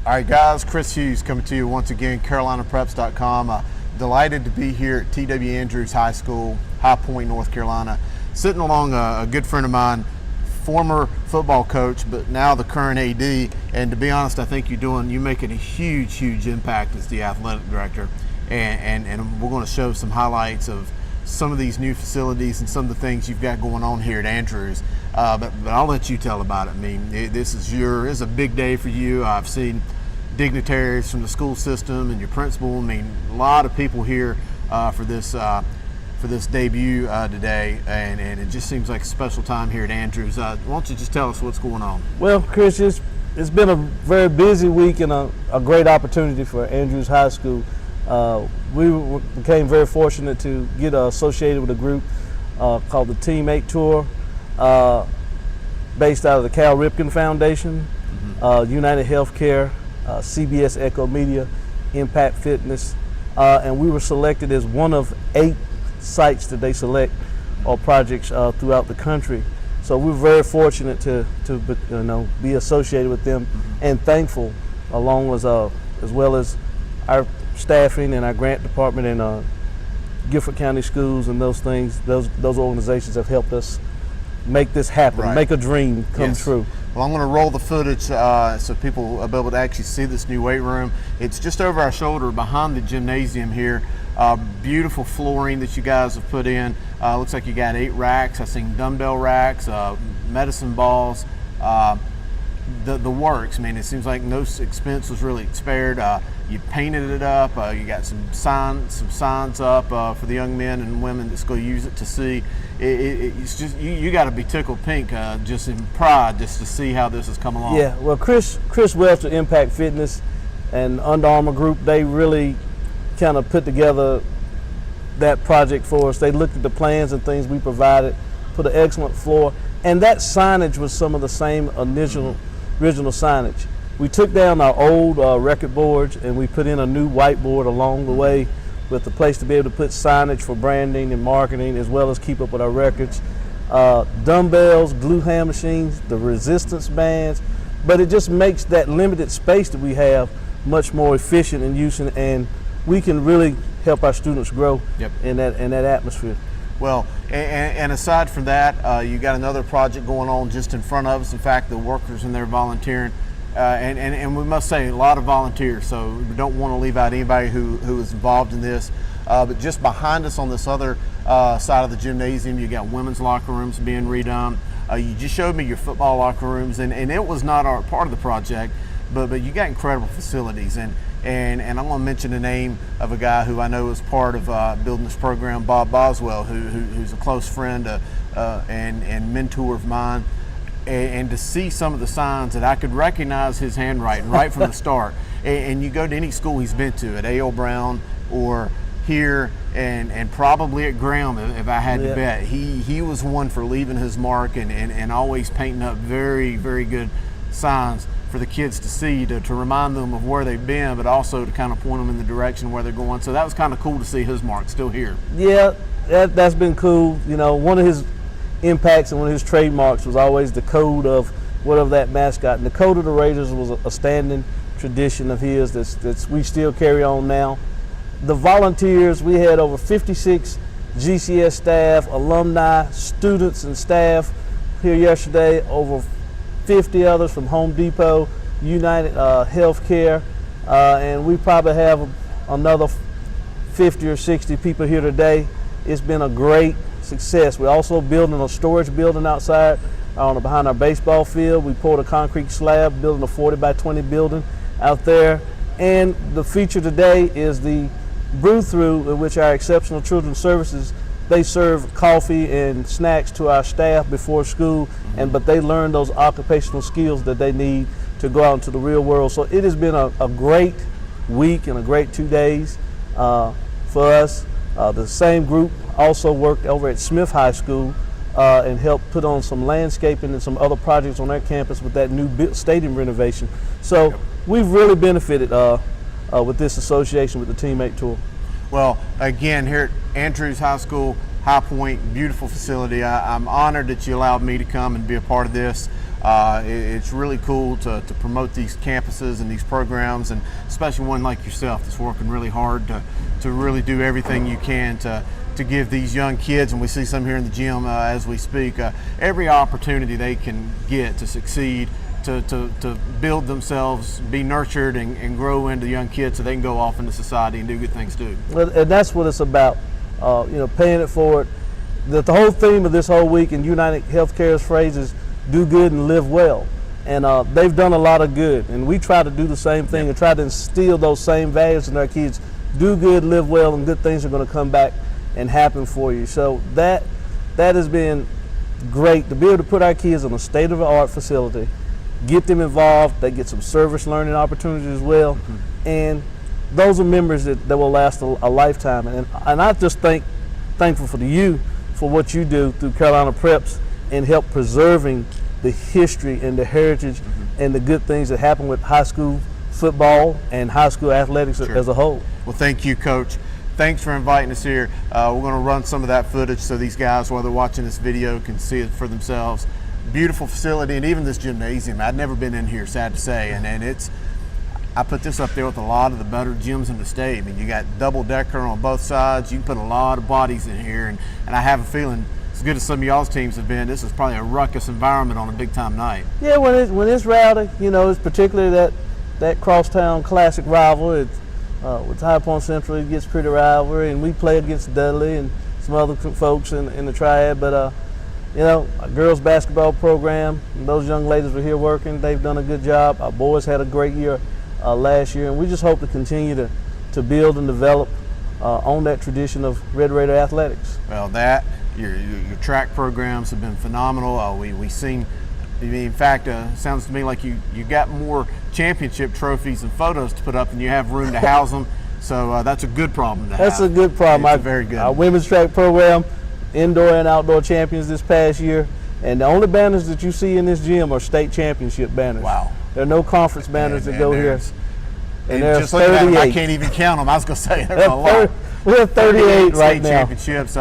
All right, guys, Chris Hughes coming to you once again, CarolinaPreps.com. Delighted to be here at T.W. Andrews High School, High Point, North Carolina. Sitting along a good friend of mine, former football coach, but now the current AD. And to be honest, I think you're making a huge impact as the athletic director. And we're going to show some highlights of some of these new facilities and some of the things you've got going on here at Andrews. But I'll let you tell about it. I mean, this is a big day for you. I've seen dignitaries from the school system and your principal. I mean, a lot of people here for this debut today, and it just seems like a special time here at Andrews. Why don't you just tell us what's going on? Well, Chris, it's been a very busy week and a great opportunity for Andrews High School. We became very fortunate to get associated with a group called the Teammate Tour, based out of the Cal Ripken Foundation, United Healthcare, CBS Echo Media, Impact Fitness, and we were selected as one of 8 sites that they select or projects throughout the country. So we're very fortunate to be associated with them, and thankful, along with as well as our staffing and our grant department and Guilford County Schools and those things. Those organizations have helped us make this happen, right. Make a dream come true. Well, I'm going to roll the footage so people will be able to actually see this new weight room. It's just over our shoulder behind the gymnasium here. Beautiful flooring that you guys have put in. Looks like you got 8 racks. I've seen dumbbell racks, medicine balls, the works. I mean, it seems like no expense was really spared. You painted it up. You got some signs up for the young men and women that's going to use it to see. It's just you got to be tickled pink, just in pride, just to see how this has come along. Yeah. Well, Chris Welch at Impact Fitness and Under Armour Group, they really kind of put together that project for us. They looked at the plans and things we provided, put an excellent floor, and that signage was some of the same original signage. We took down our old record boards and we put in a new whiteboard along the way with the place to be able to put signage for branding and marketing, as well as keep up with our records. Dumbbells, glue hand machines, the resistance bands, but it just makes that limited space that we have much more efficient in use, and we can really help our students grow in that atmosphere. Well, and aside from that, you got another project going on just in front of us. In fact, the workers in there volunteering, and we must say a lot of volunteers, so we don't want to leave out anybody who is involved in this. But just behind us on this other side of the gymnasium, you got women's locker rooms being redone. You just showed me your football locker rooms, and it was not part of the project, but you got incredible facilities. And I'm going to mention the name of a guy who I know is part of building this program, Bob Boswell, who's a close friend and mentor of mine. And to see some of the signs that I could recognize his handwriting right from the start. And you go to any school he's been to, at A.L. Brown or here, and probably at Graham, if I had to bet. He was one for leaving his mark and always painting up very, very good signs for the kids to see, to remind them of where they've been, but also to kind of point them in the direction where they're going. So that was kind of cool to see his mark still here. Yeah, that's been cool. You know, one of his impacts and one of his trademarks was always the code of whatever that mascot. And the code of the Raiders was a standing tradition of his that's we still carry on now. The volunteers, we had over 56 GCS staff, alumni, students, and staff here yesterday, over 50 others from Home Depot, United Healthcare, and we probably have another 50 or 60 people here today. It's been a great success. We're also building a storage building outside behind our baseball field. We poured a concrete slab, building a 40 by 20 building out there. And the feature today is the brew-through, in which our Exceptional Children's Services, they serve coffee and snacks to our staff before school, but they learn those occupational skills that they need to go out into the real world. So it has been a great week and a great 2 days for us. The same group also worked over at Smith High School and helped put on some landscaping and some other projects on their campus with that new stadium renovation. So we've really benefited with this association with the Teammate Tour. Well, again, here at Andrews High School, High Point, beautiful facility. I'm honored that you allowed me to come and be a part of this. It's really cool to promote these campuses and these programs, and especially one like yourself that's working really hard to really do everything you can to give these young kids, and we see some here in the gym as we speak, every opportunity they can get to succeed, to build themselves, be nurtured, and grow into young kids so they can go off into society and do good things too. Well, and that's what it's about, paying it forward. The whole theme of this whole week in United Healthcare's phrase is do good and live well. And they've done a lot of good, and we try to do the same thing and try to instill those same values in our kids. Do good, live well, and good things are going to come back and happen for you. So that has been great to be able to put our kids in a state-of-the-art facility, get them involved. They get some service learning opportunities as well, and those are memories that will last a lifetime. And I just thankful for you for what you do through Carolina Preps and help preserving the history and the heritage and the good things that happen with high school football and high school athletics as a whole. Well, thank you, Coach. Thanks for inviting us here. We're going to run some of that footage so these guys, while they're watching this video, can see it for themselves. Beautiful facility, and even this gymnasium. I'd never been in here, sad to say, and I put this up there with a lot of the better gyms in the state. I mean, you got double-decker on both sides. You can put a lot of bodies in here, and I have a feeling, as good as some of y'all's teams have been, this is probably a ruckus environment on a big-time night. Yeah, when it's rowdy, it's particularly that crosstown classic rival. With High Point Central, it gets pretty rivalry, and we play against Dudley and some other folks in the triad. But our girls basketball program, those young ladies are here working. They've done a good job. Our boys had a great year last year, and we just hope to continue to build and develop on that tradition of Red Raider athletics. Well, your track programs have been phenomenal. We've seen. In fact, sounds to me like you got more championship trophies and photos to put up than you have room to house them. So that's a good problem to have. That's a good problem. It's very good. Our women's track program, indoor and outdoor champions this past year, and the only banners that you see in this gym are state championship banners. Wow. There are no conference banners that go here. And there's 38. I can't even count them. I was going to say there's a lot. We have 38 right now. Championships,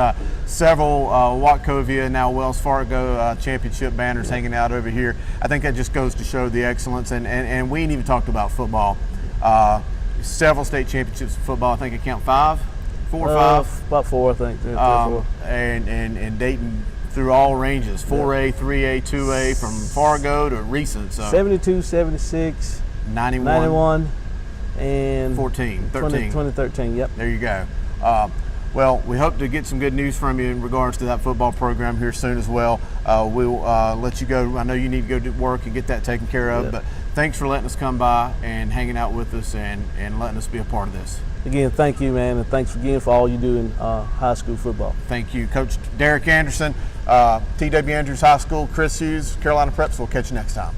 several Wachovia, now Wells Fargo championship banners hanging out over here. I think that just goes to show the excellence. And we ain't even talked about football. Several state championships in football. I think I count 4 or 5. About 4, I think. 4. And Dayton through all ranges, 4A, 3A, 2A, from Fargo to recent. So 72, 76, 91. And 2013, yep. There you go. Well, we hope to get some good news from you in regards to that football program here soon as well. We'll let you go. I know you need to go to work and get that taken care of, but thanks for letting us come by and hanging out with us and letting us be a part of this. Again, thank you, man, and thanks again for all you do in high school football. Thank you. Coach Derek Anderson, T.W. Andrews High School, Chris Hughes, Carolina Preps. We'll catch you next time.